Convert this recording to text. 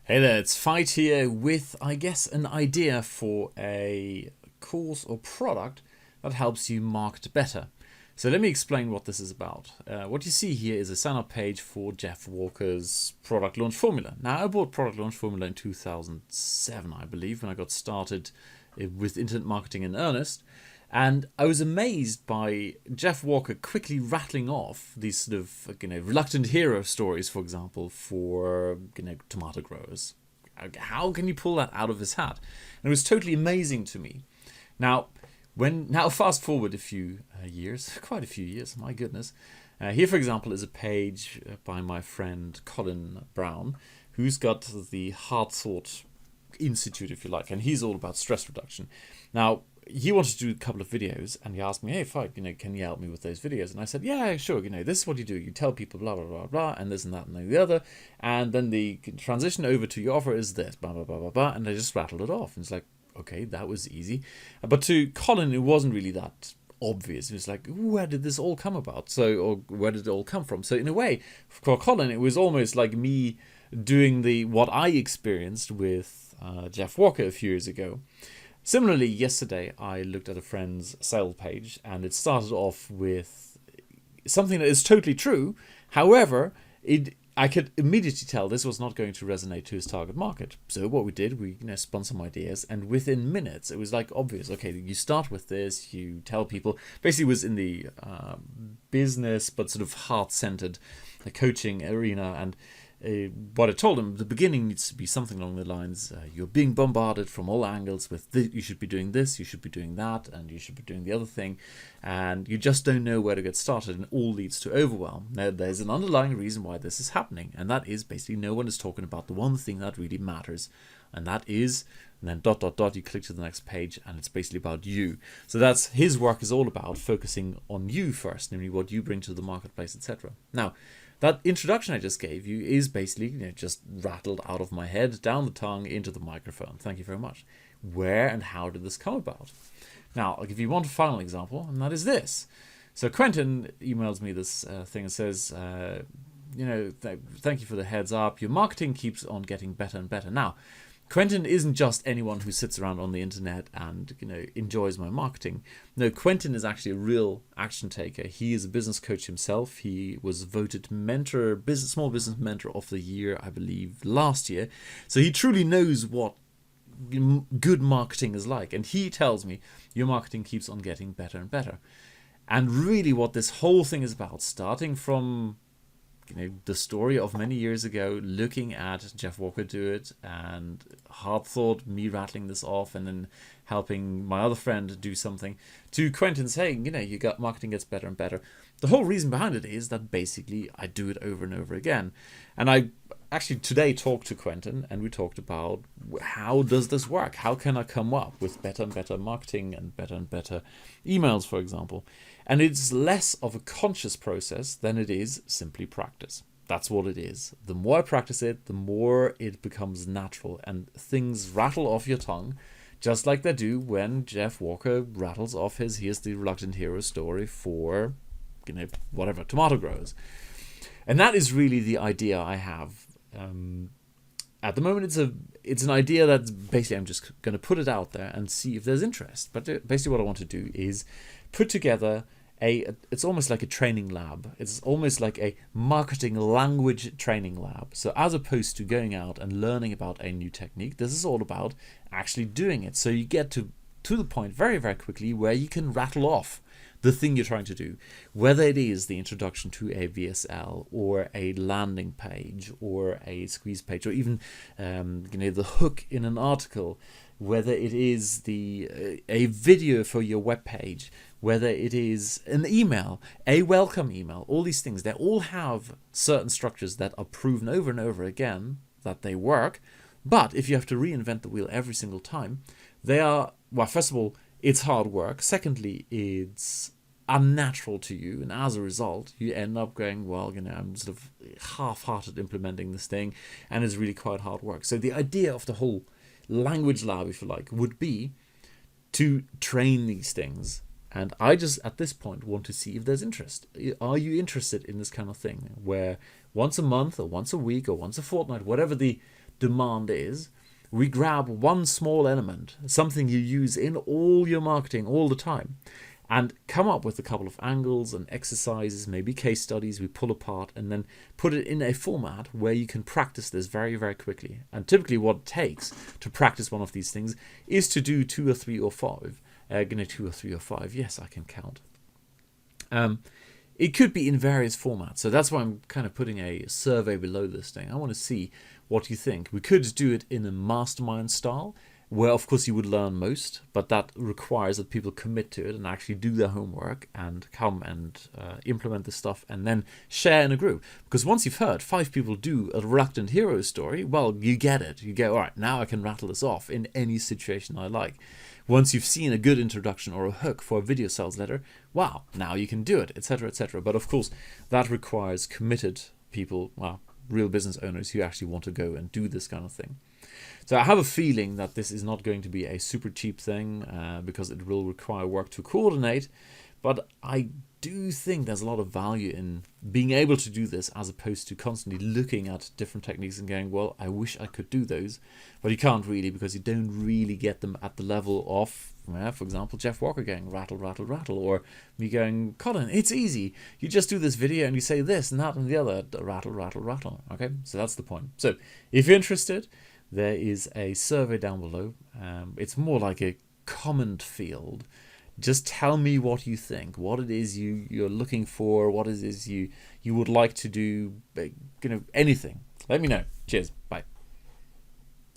Hey there, it's Fight here with, I guess, an idea for a course or product that helps you market better. So let me explain what this is about. What you see here is a sign-up page for Jeff Walker's Product Launch Formula. Now, I bought Product Launch Formula in 2007, I believe, when I got started with internet marketing in earnest. And I was amazed by Jeff Walker quickly rattling off these sort of, reluctant hero stories, for example, for, tomato growers. How can you pull that out of his hat? And it was totally amazing to me. Now, fast forward a few years, quite a few years, my goodness. Here, for example, is a page by my friend Colin Brown, who's got the Heart Thought Institute, if you like, and he's all about stress reduction. Now, he wanted to do a couple of videos, and he asked me, "Hey, Fight, can you help me with those videos?" And I said, "Yeah, sure. This is what you do. You tell people blah blah blah blah, and this and that and the other, and then the transition over to your offer is this blah blah blah blah blah." And I just rattled it off, and it's like, okay, that was easy. But to Colin, it wasn't really that obvious. It was like, where did this all come about? Or where did it all come from? So in a way, for Colin, it was almost like me doing what I experienced with Jeff Walker a few years ago. Similarly, yesterday I looked at a friend's sale page, and it started off with something that is totally true. However, I could immediately tell this was not going to resonate to his target market. So what we did, we spun some ideas, and within minutes it was like obvious. Okay, you start with this, you tell people. Basically, it was in the business but sort of heart-centered coaching arena, and what I told him, the beginning needs to be something along the lines, you're being bombarded from all angles with you should be doing this, you should be doing that, and you should be doing the other thing, and you just don't know where to get started, and all leads to overwhelm. Now, there's an underlying reason why this is happening, and that is basically no one is talking about the one thing that really matters, and that is, and then ... you click to the next page, and it's basically about you. So that's his work is all about focusing on you first, namely what you bring to the marketplace, etc. Now, that introduction I just gave you is basically just rattled out of my head, down the tongue, into the microphone. Thank you very much. Where and how did this come about? Now, I'll give you one final example, and that is this. So Quentin emails me this thing and says, thank you for the heads up. Your marketing keeps on getting better and better. Now, Quentin isn't just anyone who sits around on the internet and enjoys my marketing. No, Quentin is actually a real action taker. He is a business coach himself. He was voted small business mentor of the year, I believe, last year. So he truly knows what good marketing is like. And he tells me your marketing keeps on getting better and better. And really what this whole thing is about, starting from the story of many years ago, looking at Jeff Walker do it, and Hard Thought, me rattling this off, and then helping my other friend do something, to Quentin saying, you got marketing gets better and better. The whole reason behind it is that basically I do it over and over again. And I actually today talked to Quentin, and we talked about how does this work? How can I come up with better and better marketing and better emails, for example? And it's less of a conscious process than it is simply practice. That's what it is. The more I practice it, the more it becomes natural, and things rattle off your tongue, just like they do when Jeff Walker rattles off here's the reluctant hero story for, whatever, tomato growers. And that is really the idea I have. At the moment, it's an idea that's basically, I'm just going to put it out there and see if there's interest. But basically what I want to do is put together it's almost like a training lab. It's almost like a marketing language training lab. So as opposed to going out and learning about a new technique, this is all about actually doing it. So you get to the point very, very quickly where you can rattle off the thing you're trying to do, whether it is the introduction to a VSL or a landing page or a squeeze page, or even the hook in an article, whether it is a video for your web page, whether it is an email, a welcome email. All these things, they all have certain structures that are proven over and over again that they work. But if you have to reinvent the wheel every single time, they are, well, first of all, it's hard work. Secondly, it's unnatural to you, and as a result you end up going, well, I'm sort of half-hearted implementing this thing, and it's really quite hard work. So the idea of the whole language lab, if you like, would be to train these things. And I just at this point want to see if there's interest. Are you interested in this kind of thing where once a month or once a week or once a fortnight, whatever the demand is, we grab one small element, something you use in all your marketing all the time, and come up with a couple of angles and exercises, maybe case studies we pull apart, and then put it in a format where you can practice this very, very quickly. And typically what it takes to practice one of these things is to do 2 or 3 or 5. 2 or 3 or 5. Yes, I can count. It could be in various formats. So that's why I'm kind of putting a survey below this thing. I want to see what you think. We could do it in a mastermind style, where of course you would learn most, but that requires that people commit to it and actually do their homework and come and implement the stuff and then share in a group. Because once you've heard 5 people do a reluctant hero story, well, you get it. You go, all right, now I can rattle this off in any situation I like. Once you've seen a good introduction or a hook for a video sales letter, wow, now you can do it, etc., etc. But of course, that requires committed people, well, real business owners who actually want to go and do this kind of thing. So I have a feeling that this is not going to be a super cheap thing because it will require work to coordinate. But I do think there's a lot of value in being able to do this as opposed to constantly looking at different techniques and going, well, I wish I could do those. But you can't really, because you don't really get them at the level of, for example, Jeff Walker going rattle, rattle, rattle, or me going, Colin, it's easy. You just do this video and you say this and that and the other, rattle, rattle, rattle. Okay, so that's the point. So if you're interested, there is a survey down below. It's more like a comment field. Just tell me what you think, what it is you're looking for, what it is you would like to do, anything. Let me know. Cheers. Bye.